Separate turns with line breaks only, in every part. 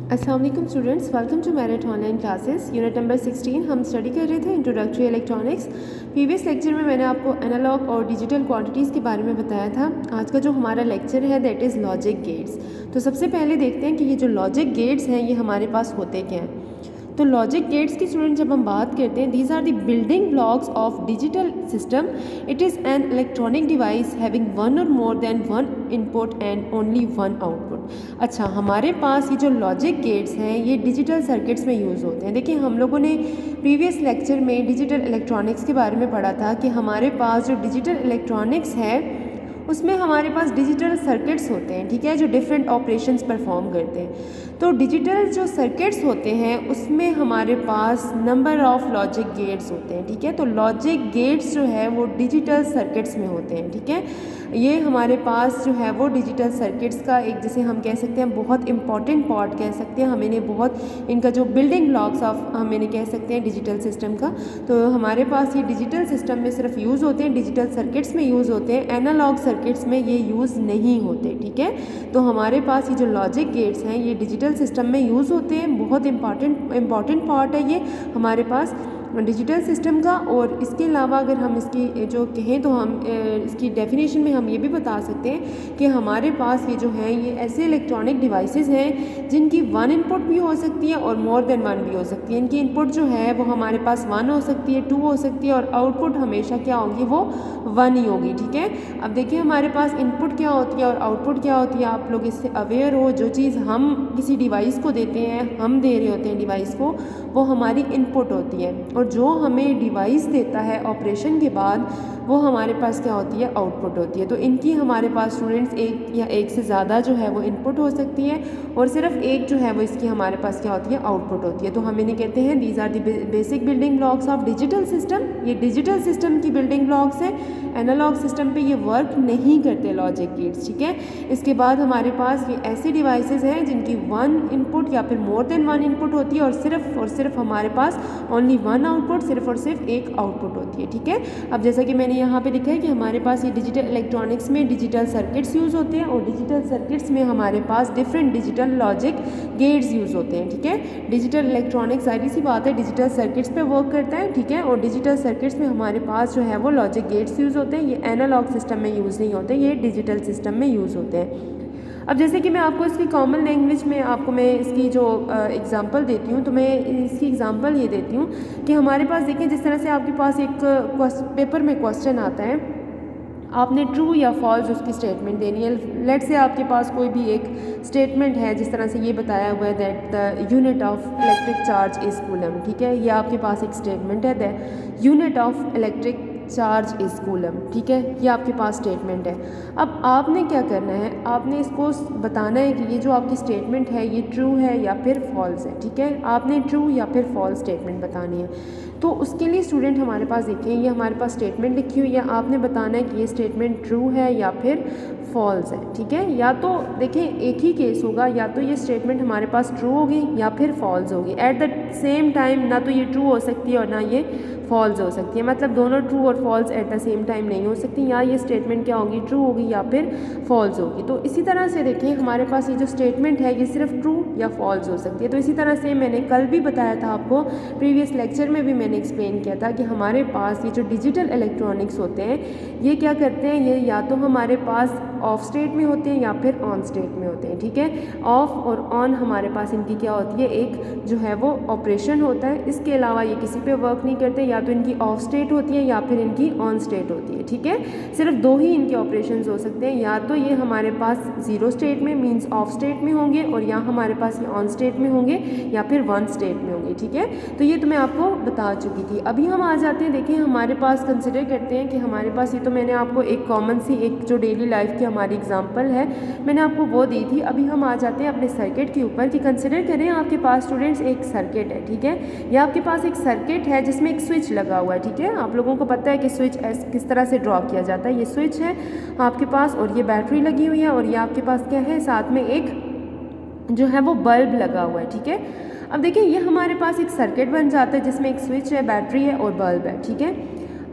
अस्सलाम वालेकुम students, welcome to merit online classes. Unit number 16 हम स्टडी कर रहे थे इंट्रोडक्टरी इलेक्ट्रॉनिक्स। प्रीवियस लेक्चर में मैंने आपको एनालॉग और डिजिटल क्वांटिटीज़ के बारे में बताया था। आज का जो हमारा लेक्चर है दैट इज़ लॉजिक गेट्स। तो सबसे पहले देखते हैं कि ये जो लॉजिक गेट्स हैं ये हमारे पास होते क्या हैं। तो लॉजिक गेट्स की स्टूडेंट जब हम बात करते हैं, these are the building blocks of digital system. It is an electronic device having one or more than one input and only one output. अच्छा, हमारे पास ये जो लॉजिक गेट्स हैं ये डिजिटल सर्किट्स में यूज़ होते हैं। देखिए, हम लोगों ने प्रीवियस लेक्चर में डिजिटल इलेक्ट्रॉनिक्स के बारे में पढ़ा था कि हमारे पास जो डिजिटल इलेक्ट्रॉनिक्स है उसमें हमारे पास डिजिटल सर्किट्स होते हैं, ठीक है, जो डिफरेंट ऑपरेशंस परफॉर्म करते हैं। तो डिजिटल जो सर्किट्स होते हैं उसमें हमारे पास नंबर ऑफ़ लॉजिक गेट्स होते हैं, ठीक है। तो लॉजिक गेट्स जो है वो डिजिटल सर्किट्स में होते हैं, ठीक है। ये हमारे पास जो है वो डिजिटल सर्किट्स का एक, जैसे हम कह सकते हैं, बहुत इंपॉर्टेंट पार्ट कह सकते हैं। हम इन्हें बहुत, इनका जो बिल्डिंग ब्लॉक्स ऑफ हम इन्हें कह सकते हैं डिजिटल सिस्टम का। तो हमारे पास ये डिजिटल सिस्टम में सिर्फ यूज़ होते हैं, डिजिटल सर्किट्स में यूज़ होते हैं, एनालॉग सर्किट्स में ये यूज़ नहीं होते, ठीक है। तो हमारे पास ये जो लॉजिक गेट्स हैं ये डिजिटल सिस्टम में यूज़ होते हैं। बहुत इंपॉर्टेंट पार्ट है ये हमारे पास डिजिटल सिस्टम का। और इसके अलावा अगर हम इसकी जो कहें तो हम इसकी डेफिनेशन में हम ये भी बता सकते हैं कि हमारे पास ये जो हैं ये ऐसे इलेक्ट्रॉनिक डिवाइसेस हैं जिनकी वन इनपुट भी हो सकती है और मोर देन वन भी हो सकती है। इनकी इनपुट जो है वो हमारे पास वन हो सकती है, टू हो सकती है, और आउटपुट हमेशा क्या होगी, वो वन ही होगी, ठीक है। अब देखिए, हमारे पास इनपुट क्या होती है और आउटपुट क्या होती है, आप लोग इससे अवेयर हो। जो चीज़ हम किसी डिवाइस को देते हैं, हम दे रहे होते हैं डिवाइस को, वो हमारी इनपुट होती है, और जो हमें डिवाइस देता है ऑपरेशन के बाद वो हमारे पास क्या होती है, आउटपुट होती है। तो इनकी हमारे पास स्टूडेंट्स एक या एक से ज़्यादा जो है वो इनपुट हो सकती है, और सिर्फ एक जो है वो इसकी हमारे पास क्या होती है, आउटपुट होती है। तो हम इन्हें कहते हैं these are the basic building blocks of digital system. ये डिजिटल सिस्टम की बिल्डिंग ब्लॉक्स है। एनालॉग सिस्टम पे ये वर्क नहीं करते लॉजिक गेट्स, ठीक है। इसके बाद हमारे पास ये ऐसे डिवाइसेस हैं जिनकी वन इनपुट या फिर मोर देन वन इनपुट होती है, और सिर्फ हमारे पास ओनली वन आउटपुट, सिर्फ और सिर्फ एक आउटपुट होती है, ठीक है। अब जैसा कि मैंने यहाँ पे लिखा है कि हमारे पास ये डिजिटल इलेक्ट्रॉनिक्स में डिजिटल सर्किट्स यूज़ होते हैं, और डिजिटल सर्किट्स में हमारे पास different digital logic gates use होते हैं, ठीक है। डिजिटल इलेक्ट्रॉनिक्स, सारी सी बात है, डिजिटल सर्किट्स पे वर्क करता है, ठीक है। और डिजिटल सर्किट्स में हमारे पास जो है वो लॉजिक गेट्स यूज़ होते हैं। ये एनालॉग सिस्टम में यूज़ नहीं होते, ये डिजिटल सिस्टम में यूज़ होते हैं। अब जैसे कि मैं आपको इसकी कॉमन लैंग्वेज में आपको मैं इसकी जो एग्ज़ाम्पल देती हूँ, तो मैं इसकी एग्ज़ाम्पल ये देती हूँ कि हमारे पास देखें, जिस तरह से आपके पास एक पेपर में क्वेश्चन आता है, आपने ट्रू या फॉल्स उसकी स्टेटमेंट देनी है। लेट से आपके पास कोई भी एक स्टेटमेंट है, जिस तरह से ये बताया हुआ है that the unit of electric charge is coulomb, ठीक है। ये आपके पास एक स्टेटमेंट है, the unit of electric charge is coulomb, ठीक है। ये आपके पास स्टेटमेंट है। अब आपने क्या करना है, आपने इसको बताना है कि ये जो आपकी स्टेटमेंट है ये ट्रू है या फिर फॉल्स है, ठीक है। आपने ट्रू या फिर फॉल्स स्टेटमेंट बतानी है। तो उसके लिए स्टूडेंट हमारे पास देखें, ये हमारे पास स्टेटमेंट लिखी हुई है, आपने बताना है कि ये स्टेटमेंट ट्रू है या फिर फॉल्स है, ठीक है। या तो देखें, एक ही केस होगा, या तो ये स्टेटमेंट हमारे पास ट्रू होगी या फिर फॉल्स होगी। एट द सेम टाइम ना तो ये ट्रू हो सकती है और ना ये फॉल्स हो सकती है, मतलब दोनों ट्रू और false at the same time नहीं हो सकती। या ये स्टेटमेंट क्या होगी, ट्रू होगी या फिर फॉल्स होगी। तो इसी तरह से देखिए, हमारे पास ये जो स्टेटमेंट है ये सिर्फ ट्रू या फॉल्स हो सकती है। तो इसी तरह से मैंने कल भी बताया था आपको, प्रीवियस लेक्चर में भी मैंने एक्सप्लेन किया था कि हमारे पास ये जो डिजिटल इलेक्ट्रॉनिक्स होते हैं ये क्या करते हैं, ये या तो हमारे पास ऑफ स्टेट में होते हैं या फिर ऑन स्टेट में होते हैं, ठीक है। ऑफ और ऑन हमारे पास इनकी क्या होती है, एक जो है वो ऑपरेशन होता है। इसके अलावा ये किसी पे वर्क नहीं करते, या तो इनकी ऑफ स्टेट होती है या फिर इनकी ऑन स्टेट होती है, ठीक है। सिर्फ दो ही इनके ऑपरेशंस हो सकते हैं, या तो ये हमारे पास जीरो स्टेट में मींस ऑफ स्टेट में होंगे, और या हमारे पास ये ऑन स्टेट में होंगे या फिर वन स्टेट में होंगे, ठीक है। तो ये तो मैं आपको बता चुकी थी। अभी हम आ जाते हैं, देखिए हमारे पास कंसिडर करते हैं कि हमारे पास, ये तो मैंने आपको एक कॉमन सी एक जो डेली लाइफ की हमारी एग्जाम्पल है मैंने आपको वो दी थी। अभी हम आ जाते हैं अपने सर्किट के ऊपर कि कंसिडर करें आपके पास स्टूडेंट्स एक सर्किट है, ठीक है। या आपके पास एक सर्किट है जिसमें एक स्विच लगा हुआ है, ठीक है। आप लोगों को पता है कि स्विच किस तरह से ड्रॉ किया जाता है। ये स्विच है आपके पास, और ये बैटरी लगी हुई है, और ये आपके पास क्या है, साथ में एक जो है वो बल्ब लगा हुआ है, ठीक है। अब देखिए, ये हमारे पास एक सर्किट बन जाता है जिसमें एक स्विच है, बैटरी है और बल्ब है, ठीक है।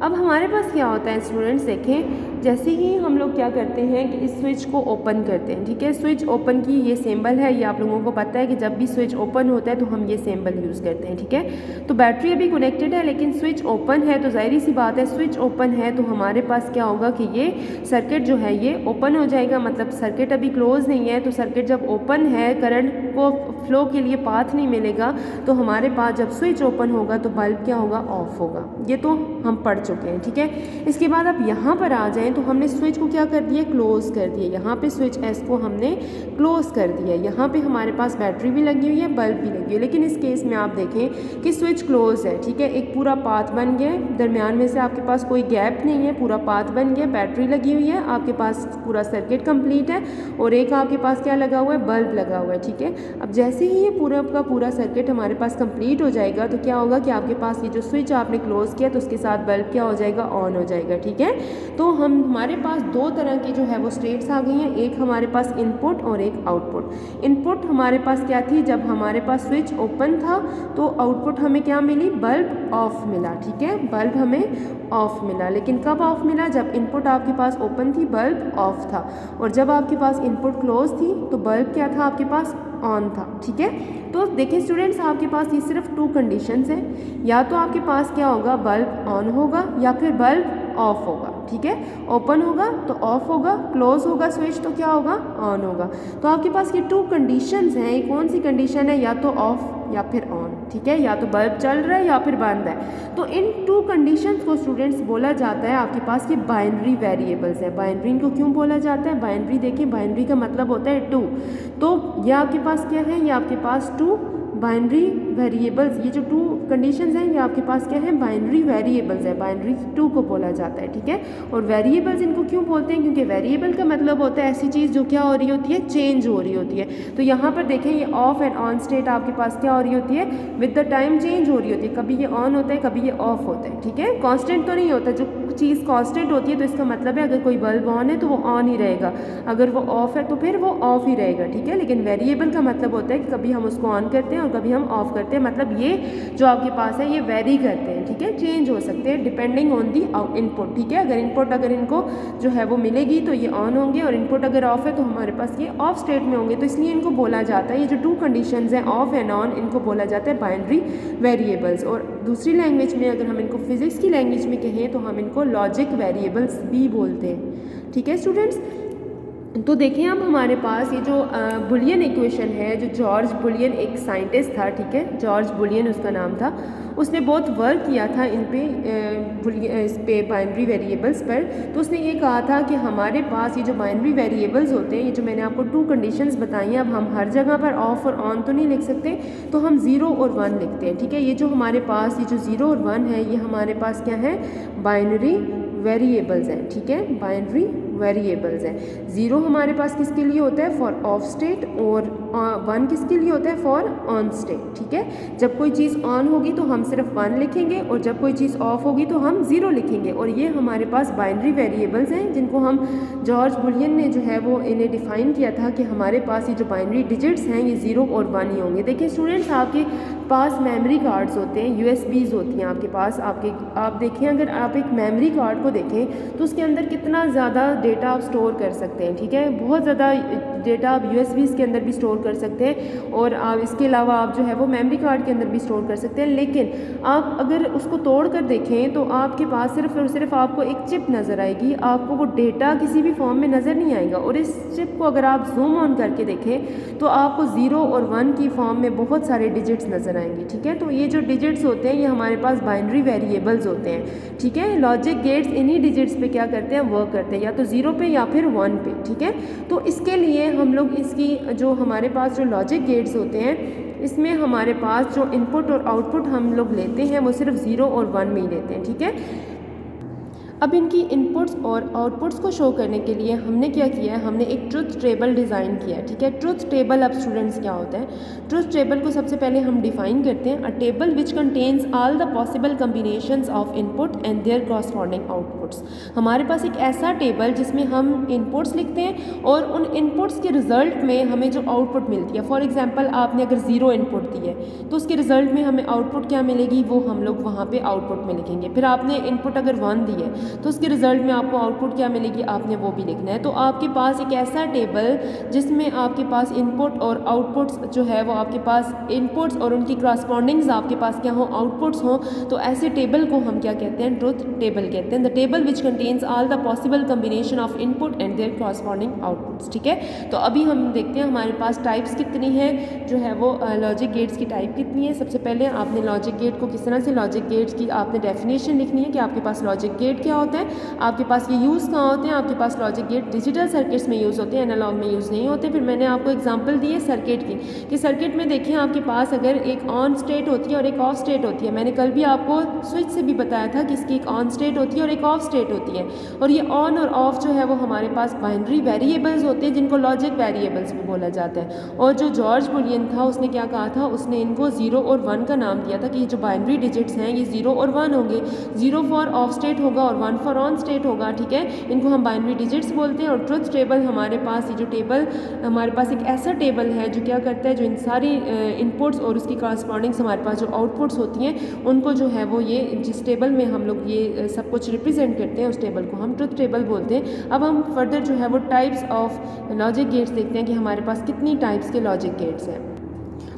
अब हमारे पास क्या होता है स्टूडेंट्स, देखें जैसे ही हम लोग क्या करते हैं कि इस स्विच को ओपन करते हैं, ठीक है। स्विच ओपन की ये सिंबल है, ये आप लोगों को पता है कि जब भी स्विच ओपन होता है तो हम ये सिंबल यूज़ करते हैं, ठीक है। तो बैटरी अभी कनेक्टेड है लेकिन स्विच ओपन है, तो जाहिर सी बात है स्विच ओपन है तो हमारे पास क्या होगा कि ये सर्किट जो है ये ओपन हो जाएगा, मतलब सर्किट अभी क्लोज नहीं है। तो सर्किट जब ओपन है, करंट को फ्लो के लिए पाथ नहीं मिलेगा, तो हमारे पास जब स्विच ओपन होगा तो बल्ब क्या होगा, ऑफ होगा। ये तो हम पढ़ चुके हैं, ठीक है। इसके बाद आप यहाँ पर आ जाएं तो हमने स्विच को क्या कर दिया, क्लोज कर दिया। यहाँ पे स्विच एस को हमने क्लोज कर दिया। यहाँ पे हमारे पास बैटरी भी लगी हुई है, बल्ब भी लगी हुई है, लेकिन इस केस में आप देखें कि स्विच क्लोज है, ठीक है। एक पूरा पाथ बन गया, दरमियान में से आपके पास कोई गैप नहीं है, पूरा पाथ बन गया, बैटरी लगी हुई है, आपके पास पूरा सर्किट कंप्लीट है और एक आपके पास क्या लगा हुआ है, बल्ब लगा हुआ है, ठीक है। अब जैसे ही ये पूरा का पूरा सर्किट हमारे पास कंप्लीट हो जाएगा तो क्या होगा कि आपके पास ये जो स्विच आपने क्लोज किया तो उसके साथ बल्ब क्या हो जाएगा, ऑन हो जाएगा, ठीक है। तो हमारे पास दो तरह की जो है वो स्टेट्स आ गई हैं, एक हमारे पास इनपुट और एक आउटपुट। इनपुट हमारे पास क्या थी, जब हमारे पास स्विच ओपन था तो आउटपुट हमें क्या मिली, बल्ब ऑफ मिला, ठीक है। बल्ब हमें ऑफ मिला, लेकिन कब ऑफ मिला, जब इनपुट आपके पास ओपन थी बल्ब ऑफ था, और जब आपके पास इनपुट क्लोज थी तो बल्ब क्या था आपके पास, ऑन था, ठीक है। तो देखिए स्टूडेंट्स, आपके पास ये सिर्फ टू कंडीशंस हैं, या तो आपके पास क्या होगा, बल्ब ऑन होगा या फिर बल्ब ऑफ होगा, ठीक है। ओपन होगा तो ऑफ होगा, क्लोज होगा स्विच तो क्या होगा, ऑन होगा। तो आपके पास ये टू कंडीशंस हैं, कौन सी कंडीशन है, या तो ऑफ या फिर ऑन, ठीक है, या तो बल्ब चल रहा है या फिर बंद है। तो इन टू कंडीशंस को स्टूडेंट्स बोला जाता है आपके पास ये बाइनरी वेरिएबल्स है। बाइनरी को क्यों बोला जाता है, बाइनरी देखिए, बाइनरी का मतलब होता है टू। तो ये आपके पास क्या है, ये आपके पास टू बाइनरी वेरिएबल्स, ये जो टू कंडीशंस हैं ये आपके पास क्या है, बाइनरी वेरिएबल्स है, बाइनरी टू को बोला जाता है, ठीक है। और वेरिएबल्स इनको क्यों बोलते हैं, क्योंकि वेरिएबल का मतलब होता है ऐसी चीज़ जो क्या हो रही होती है, चेंज हो रही होती है। तो यहाँ पर देखें ये ऑफ एंड ऑन स्टेट आपके पास क्या हो रही होती है, विद द टाइम चेंज हो रही होती है, कभी ये ऑन होता है कभी ये ऑफ होता है, ठीक है। कांस्टेंट तो नहीं होता, जो चीज़ कांस्टेंट होती है तो इसका मतलब है अगर कोई बल्ब ऑन है तो वो ऑन ही रहेगा, अगर वो ऑफ है तो फिर वो ऑफ ही रहेगा, ठीक है। लेकिन वेरिएबल का मतलब होता है कि कभी हम उसको ऑन करते हैं और कभी हम ऑफ करते हैं, मतलब ये जो आपके पास है ये वेरी करते हैं, ठीक है, चेंज हो सकते हैं डिपेंडिंग ऑन दी इनपुट, ठीक है। अगर इनपुट अगर इनको जो है वो मिलेगी तो ये ऑन होंगे, और इनपुट अगर ऑफ है तो हमारे पास ये ऑफ स्टेट में होंगे। तो इसलिए इनको बोला जाता है, ये जो टू कंडीशंस हैं ऑफ एंड ऑन, इनको बोला जाता है बाइनरी वेरिएबल्स। और दूसरी लैंग्वेज में अगर हम इनको फिजिक्स की लैंग्वेज में कहें तो हम इनको लॉजिक वेरिएबल्स भी बोलते हैं, ठीक है स्टूडेंट्स। तो देखें अब हमारे पास ये जो बुलियन इक्वेशन है, जो जॉर्ज बुलियन एक साइंटिस्ट था, ठीक है, जॉर्ज बुलियन उसका नाम था, उसने बहुत वर्क किया था इन पे इस पे बाइनरी वेरिएबल्स पर। तो उसने ये कहा था कि हमारे पास ये जो बाइनरी वेरिएबल्स होते हैं, ये जो मैंने आपको टू कंडीशंस बताई हैं, अब हम हर जगह पर ऑफ और ऑन तो नहीं लिख सकते, तो हम 0 और 1 लिखते हैं, ठीक है। ये जो हमारे पास ये जो 0 और 1 है ये हमारे पास क्या है, बाइनरी वेरिएबल्स हैं, ठीक है, बाइनरी वेरिएबल्स हैं। 0 हमारे पास किसके लिए होता है, फॉर ऑफ स्टेट, और 1 किसके लिए होता है, फॉर ऑन स्टेट, ठीक है। जब कोई चीज़ ऑन होगी तो हम सिर्फ 1 लिखेंगे, और जब कोई चीज़ ऑफ होगी तो हम 0 लिखेंगे। और ये हमारे पास बाइनरी वेरिएबल्स हैं जिनको हम जॉर्ज बुलियन ने जो है वो इन्हें डिफ़ाइन किया था कि हमारे पास ये जो बाइनरी डिजिट्स हैं ये 0 और 1 ही होंगे। देखिए स्टूडेंट्स, आपके पास मेमोरी कार्ड्स होते हैं, यूएसबीज़ होती हैं आपके पास, आप देखें, अगर आप एक मेमोरी कार्ड को देखें तो उसके अंदर कितना ज़्यादा डेटा आप स्टोर कर सकते हैं, ठीक है। बहुत ज़्यादा डेटा आप यूएसबीज़ के अंदर भी स्टोर कर सकते हैं, और आप इसके अलावा आप जो है वो मेमोरी कार्ड के अंदर भी स्टोर कर सकते हैं। लेकिन आप अगर उसको तोड़ कर देखें तो आपके पास सिर्फ और सिर्फ आपको एक चिप नज़र आएगी, आपको वो डेटा किसी भी फॉर्म में नज़र नहीं आएगा। और इस चिप को अगर आप जूम ऑन करके देखें तो आपको 0 और 1 की फॉर्म में बहुत सारे डिजिट्स नज़र आएंगे, ठीक है। तो ये जो डिजिट्स होते हैं ये हमारे पास बाइनरी वेरिएबल्स होते हैं, ठीक है। लॉजिक गेट्स इन्हीं डिजिट्स पे क्या करते हैं, वर्क करते हैं, या तो 0 पे या फिर 1 पे, ठीक है। तो इसके लिए हम लोग इसकी जो हमारे पास जो लॉजिक गेट्स होते हैं इसमें हमारे पास जो इनपुट और आउटपुट हम लोग लेते हैं वो सिर्फ 0 और 1 में ही लेते हैं, ठीक है। अब इनकी इनपुट्स और आउटपुट्स को शो करने के लिए हमने क्या किया है, हमने एक ट्रुथ टेबल डिज़ाइन किया है। ठीक है, ट्रुथ टेबल अब स्टूडेंट्स क्या होता है? ट्रुथ टेबल को सबसे पहले हम डिफाइन करते हैं, अ table which contains all the possible combinations of input and there corresponding outputs. हमारे पास एक ऐसा टेबल जिसमें हम इनपुट्स लिखते हैं और उन इनपुट्स के रिजल्ट में हमें जो आउटपुट मिलती है, फॉर एग्जांपल आपने अगर 0 इनपुट दी है तो उसके रिजल्ट में हमें आउटपुट क्या मिलेगी, वो हम लोग वहाँ पे आउटपुट में लिखेंगे। फिर आपने इनपुट अगर 1 दी है तो उसके रिजल्ट में आपको आउटपुट क्या मिलेगी, आपने वो भी लिखना है। तो आपके पास एक ऐसा टेबल जिसमें आपके पास इनपुट और आउटपुट्स जो है वो आपके पास इनपुट्स और उनकी क्रॉसपॉन्डिंग्स आपके पास क्या हो, आउटपुट्स हो, तो ऐसे टेबल को हम क्या कहते हैं, ट्रुथ टेबल कहते हैं। The table which contains all the possible combination of input and there corresponding outputs. ठीक है, तो अभी हम देखते हैं हमारे पास टाइप्स कितनी है, जो है वो लॉजिक गेट्स की टाइप कितनी है। सबसे पहले आपने लॉजिक गेट को किस तरह से, लॉजिक गेट्स की आपने डेफिनेशन लिखनी है कि आपके पास लॉजिक गेट क्या होता है, आपके पास ये यूज़ कहाँ होते हैं। आपके पास लॉजिक गेट डिजिटल सर्किट्स में यूज़ होते हैं, एनालॉग में यूज़ नहीं होते। फिर मैंने आपको एग्जांपल दी है सर्किट की, कि सर्किट में देखिए आपके पास अगर एक ऑन स्टेट होती है और एक ऑफ स्टेट होती है। मैंने कल भी आपको स्विच से भी बताया था कि इसकी एक ऑन स्टेट होती है और एक ऑफ स्टेट होती है, और ये ऑन और ऑफ जो है वो हमारे पास बाइनरी वेरिएबल्स होते हैं जिनको लॉजिक वेरिएबल्स भी बोला जाता है। और जो जॉर्ज बुलियन था उसने क्या कहा था, उसने इनको 0 और 1 का नाम दिया था कि ये जो बाइनरी डिजिट्स हैं ये 0 और 1 होंगे। 0 फॉर ऑफ स्टेट होगा और 1 फॉर ऑन स्टेट होगा। ठीक है, इनको हम बाइनरी डिजिट्स बोलते हैं। और ट्रुथ टेबल हमारे पास, ये जो टेबल हमारे पास एक ऐसा टेबल है जो क्या करता है, जो इन सारी इनपुट्स और उसकी कॉरस्पॉन्डिंग्स हमारे पास जो आउटपुट्स होती हैं उनको जो है वो ये जिस टेबल में हम लोग ये सब कुछ रिप्रेजेंट करते हैं उस टेबल को हम ट्रुथ टेबल बोलते हैं। अब हम फर्दर जो है वो टाइप्स ऑफ लॉजिक गेट्स देखते हैं कि हमारे पास कितनी टाइप्स के लॉजिक गेट्स हैं।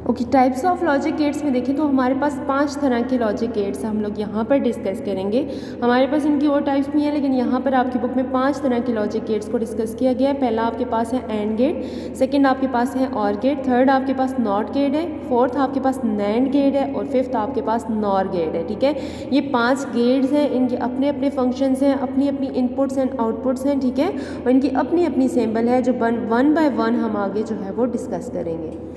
Okay, types of logic gates में देखें तो हमारे पास 5 तरह के लॉजिक गेट्स हम लोग यहाँ पर डिस्कस करेंगे। हमारे पास इनकी और टाइप्स भी हैं, लेकिन यहाँ पर आपकी बुक में 5 तरह के लॉजिक गेट्स को डिस्कस किया गया है। पहला आपके पास है एंड गेट, सेकंड आपके पास है और गेट, थर्ड आपके पास नॉट गेट है, फोर्थ आपके पास नैंड गेट है और फिफ्थ आपके पास नॉर गेट है। ठीक है, ये 5 गेट्स हैं, इनके अपने अपने फंक्शंस हैं, अपनी अपनी इनपुट्स एंड आउटपुट्स हैं। ठीक है, और इनकी अपनी अपनी सिंबल है जो वन बाय वन हम आगे जो है वो डिस्कस करेंगे।